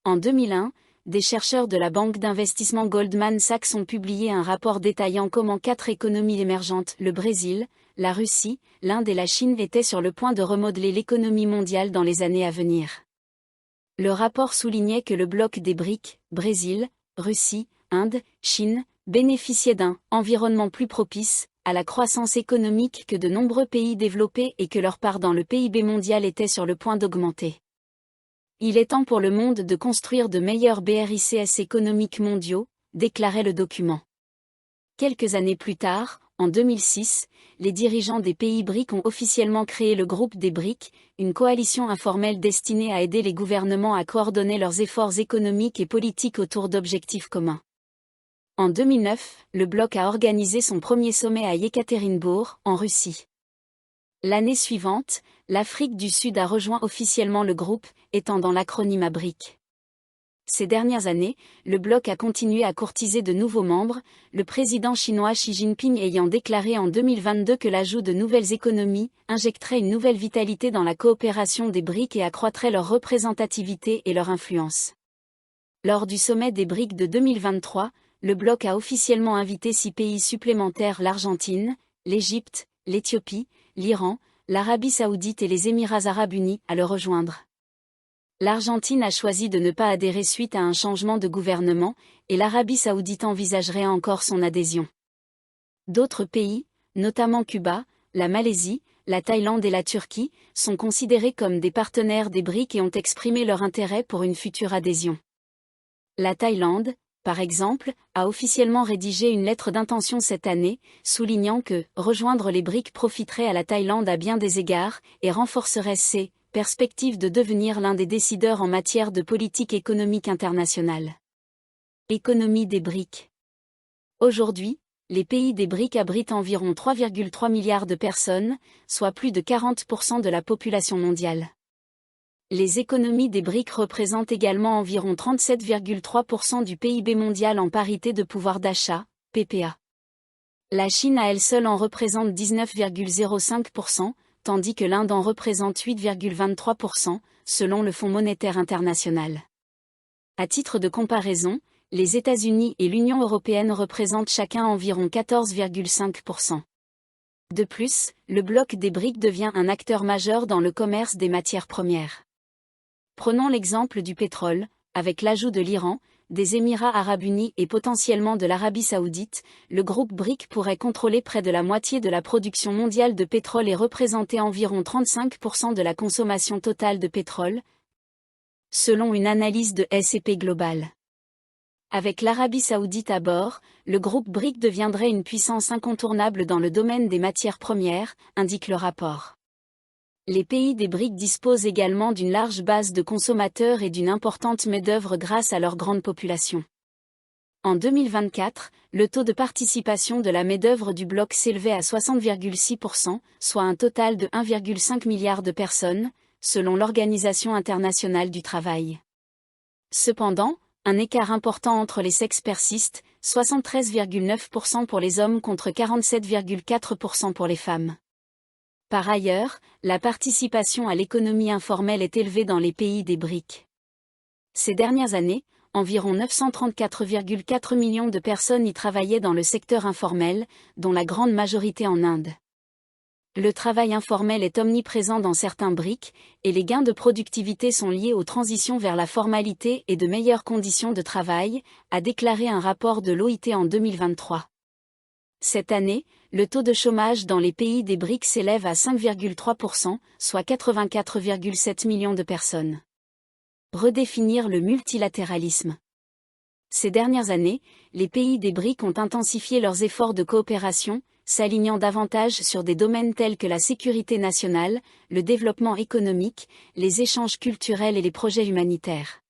En 2001, des chercheurs de la banque d'investissement Goldman Sachs ont publié un rapport détaillant comment 4 économies émergentes, le Brésil, la Russie, l'Inde et la Chine étaient sur le point de remodeler l'économie mondiale dans les années à venir. Le rapport soulignait que le bloc des BRIC, Brésil, Russie, Inde, Chine, bénéficiait d'un environnement plus propice à la croissance économique que de nombreux pays développés et que leur part dans le PIB mondial était sur le point d'augmenter. Il est temps pour le monde de construire de meilleurs BRICS économiques mondiaux, déclarait le document. Quelques années plus tard, en 2006, les dirigeants des pays BRIC ont officiellement créé le groupe des BRIC, une coalition informelle destinée à aider les gouvernements à coordonner leurs efforts économiques et politiques autour d'objectifs communs. En 2009, le bloc a organisé son premier sommet à Yekaterinbourg, en Russie. L'année suivante, l'Afrique du Sud a rejoint officiellement le groupe, étendant l'acronyme à BRIC. Ces dernières années, le bloc a continué à courtiser de nouveaux membres, le président chinois Xi Jinping ayant déclaré en 2022 que l'ajout de nouvelles économies injecterait une nouvelle vitalité dans la coopération des BRIC et accroîtrait leur représentativité et leur influence. Lors du sommet des BRIC de 2023, le bloc a officiellement invité 6 pays supplémentaires: l'Argentine, l'Égypte, l'Éthiopie, l'Iran, l'Arabie Saoudite et les Émirats Arabes Unis à le rejoindre. L'Argentine a choisi de ne pas adhérer suite à un changement de gouvernement, et l'Arabie Saoudite envisagerait encore son adhésion. D'autres pays, notamment Cuba, la Malaisie, la Thaïlande et la Turquie, sont considérés comme des partenaires des BRIC et ont exprimé leur intérêt pour une future adhésion. La Thaïlande, par exemple, a officiellement rédigé une lettre d'intention cette année, soulignant que rejoindre les BRIC profiterait à la Thaïlande à bien des égards et renforcerait ses perspectives de devenir l'un des décideurs en matière de politique économique internationale. Économie des BRIC. Aujourd'hui, les pays des BRIC abritent environ 3,3 milliards de personnes, soit plus de 40% de la population mondiale. Les économies des BRIC représentent également environ 37,3% du PIB mondial en parité de pouvoir d'achat, PPA. La Chine à elle seule en représente 19,05%, tandis que l'Inde en représente 8,23%, selon le Fonds monétaire international. À titre de comparaison, les États-Unis et l'Union européenne représentent chacun environ 14,5%. De plus, le bloc des BRIC devient un acteur majeur dans le commerce des matières premières. Prenons l'exemple du pétrole, avec l'ajout de l'Iran, des Émirats Arabes Unis et potentiellement de l'Arabie Saoudite, le groupe BRIC pourrait contrôler près de la moitié de la production mondiale de pétrole et représenter environ 35% de la consommation totale de pétrole, selon une analyse de S&P Global. Avec l'Arabie Saoudite à bord, le groupe BRIC deviendrait une puissance incontournable dans le domaine des matières premières, indique le rapport. Les pays des BRIC disposent également d'une large base de consommateurs et d'une importante main-d'œuvre grâce à leur grande population. En 2024, le taux de participation de la main-d'œuvre du bloc s'élevait à 60,6%, soit un total de 1,5 milliard de personnes, selon l'Organisation internationale du travail. Cependant, un écart important entre les sexes persiste, 73,9% pour les hommes contre 47,4% pour les femmes. Par ailleurs, la participation à l'économie informelle est élevée dans les pays des BRIC. Ces dernières années, environ 934,4 millions de personnes y travaillaient dans le secteur informel, dont la grande majorité en Inde. Le travail informel est omniprésent dans certains BRIC, et les gains de productivité sont liés aux transitions vers la formalité et de meilleures conditions de travail, a déclaré un rapport de l'OIT en 2023. Cette année, le taux de chômage dans les pays des BRIC s'élève à 5,3%, soit 84,7 millions de personnes. Redéfinir le multilatéralisme. Ces dernières années, les pays des BRIC ont intensifié leurs efforts de coopération, s'alignant davantage sur des domaines tels que la sécurité nationale, le développement économique, les échanges culturels et les projets humanitaires.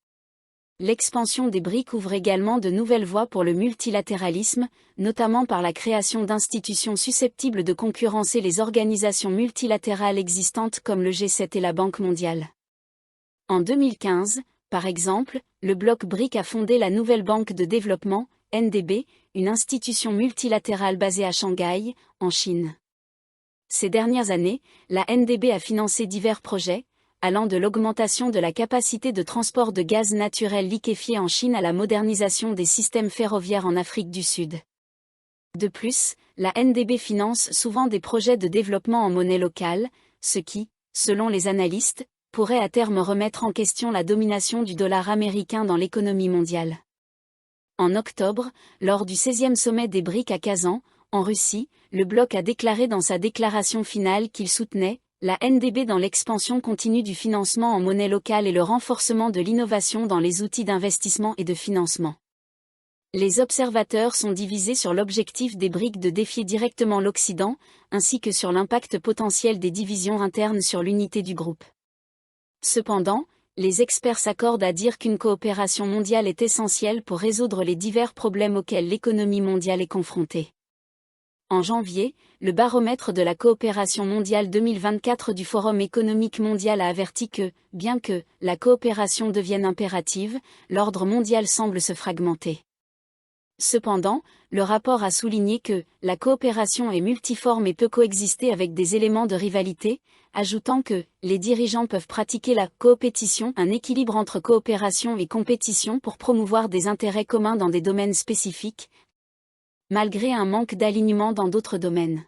L'expansion des BRIC ouvre également de nouvelles voies pour le multilatéralisme, notamment par la création d'institutions susceptibles de concurrencer les organisations multilatérales existantes comme le G7 et la Banque mondiale. En 2015, par exemple, le bloc BRIC a fondé la Nouvelle Banque de Développement, NDB, une institution multilatérale basée à Shanghai, en Chine. Ces dernières années, la NDB a financé divers projets, allant de l'augmentation de la capacité de transport de gaz naturel liquéfié en Chine à la modernisation des systèmes ferroviaires en Afrique du Sud. De plus, la NDB finance souvent des projets de développement en monnaie locale, ce qui, selon les analystes, pourrait à terme remettre en question la domination du dollar américain dans l'économie mondiale. En octobre, lors du 16e sommet des BRICS à Kazan, en Russie, le bloc a déclaré dans sa déclaration finale qu'il soutenait la NDB dans l'expansion continue du financement en monnaie locale et le renforcement de l'innovation dans les outils d'investissement et de financement. Les observateurs sont divisés sur l'objectif des BRICS de défier directement l'Occident, ainsi que sur l'impact potentiel des divisions internes sur l'unité du groupe. Cependant, les experts s'accordent à dire qu'une coopération mondiale est essentielle pour résoudre les divers problèmes auxquels l'économie mondiale est confrontée. En janvier, le baromètre de la coopération mondiale 2024 du Forum économique mondial a averti que, bien que la coopération devienne impérative, l'ordre mondial semble se fragmenter. Cependant, le rapport a souligné que la coopération est multiforme et peut coexister avec des éléments de rivalité, ajoutant que les dirigeants peuvent pratiquer la coopétition, un équilibre entre coopération et compétition pour promouvoir des intérêts communs dans des domaines spécifiques, malgré un manque d'alignement dans d'autres domaines.